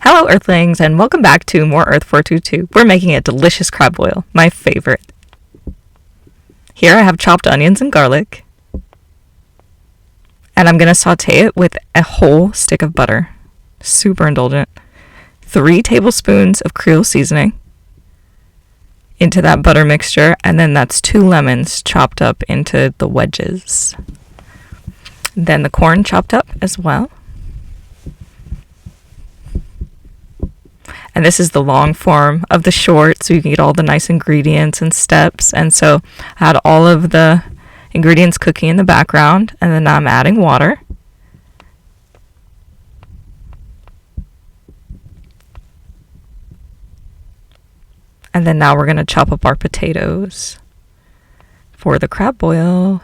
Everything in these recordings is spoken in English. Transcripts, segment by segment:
Hello Earthlings, and welcome back to more Earth 422. We're making a delicious crab boil, my favorite. Here I have chopped onions and garlic, and I'm going to saute it with a whole stick of butter. Super indulgent. 3 tablespoons of Creole seasoning into that butter mixture, and then that's 2 lemons chopped up into the wedges. Then the corn chopped up as well. And this is the long form of the short, so you can get all the nice ingredients and steps. And so I had all of the ingredients cooking in the background, and then I'm adding water. And then now we're going to chop up our potatoes for the crab boil.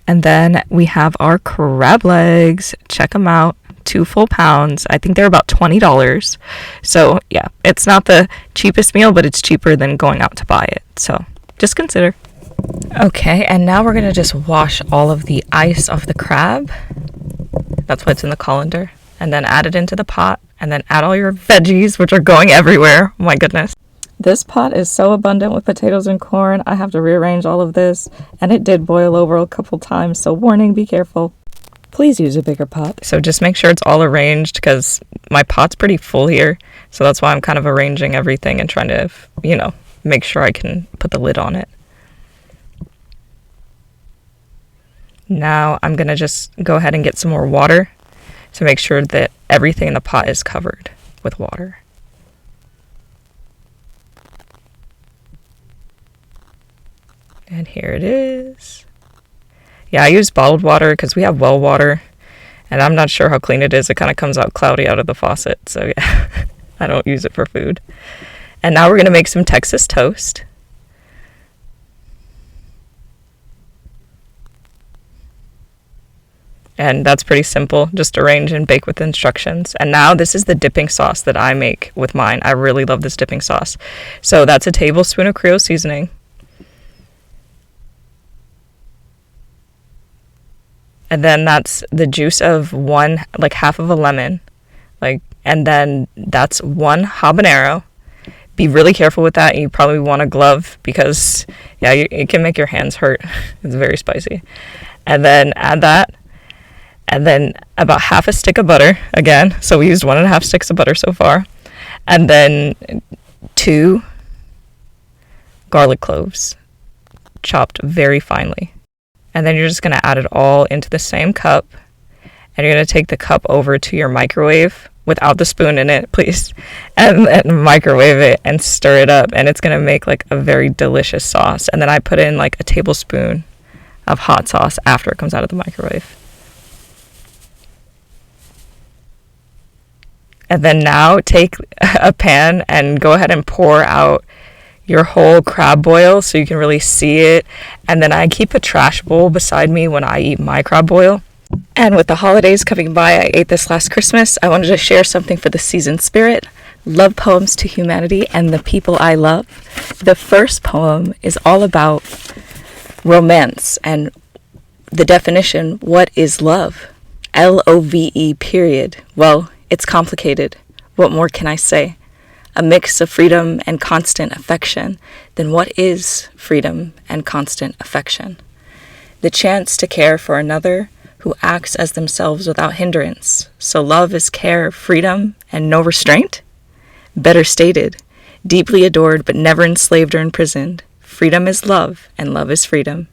And then we have our crab legs. Check them out. 2 full pounds. I think they're about $20. So yeah, it's not the cheapest meal, but it's cheaper than going out to buy it. So just consider. Okay, and now we're going to just wash all of the ice off the crab. That's what's in the colander. And then add it into the pot. And then add all your veggies, which are going everywhere. Oh my goodness. This pot is so abundant with potatoes and corn. I have to rearrange all of this, and it did boil over a couple times, so warning, be careful. Please use a bigger pot. So just make sure it's all arranged, because my pot's pretty full here, so that's why I'm kind of arranging everything and trying to, make sure I can put the lid on it. Now I'm going to just go ahead and get some more water to make sure that everything in the pot is covered with water. And here it is. Yeah, I use bottled water because we have well water, and I'm not sure how clean it is. It kind of comes out cloudy out of the faucet, so yeah, I don't use it for food. And now we're going to make some Texas toast. And that's pretty simple. Just arrange and bake with instructions. And now this is the dipping sauce that I make with mine. I really love this dipping sauce. So that's a tablespoon of Creole seasoning. And then that's the juice of half of a lemon. And then that's 1 habanero. Be really careful with that. You probably want a glove because, it can make your hands hurt. It's very spicy. And then add that. And then about half a stick of butter again. So we used 1.5 sticks of butter so far. And then 2 garlic cloves, chopped very finely. And then you're just going to add it all into the same cup. And you're going to take the cup over to your microwave without the spoon in it, please. And then microwave it and stir it up. And it's going to make a very delicious sauce. And then I put in a tablespoon of hot sauce after it comes out of the microwave. And then now take a pan and go ahead and pour out your whole crab boil so you can really see it. And then I keep a trash bowl beside me when I eat my crab boil. And with the holidays coming by, I ate this last Christmas. I wanted to share something for the season spirit. Love poems to humanity and the people I love. The first poem is all about romance and the definition, what is love? Love, period. Well, it's complicated. What more can I say? A mix of freedom and constant affection. Then what is freedom and constant affection? The chance to care for another who acts as themselves without hindrance. So love is care, freedom, and no restraint? Better stated, deeply adored but never enslaved or imprisoned. Freedom is love, and love is freedom.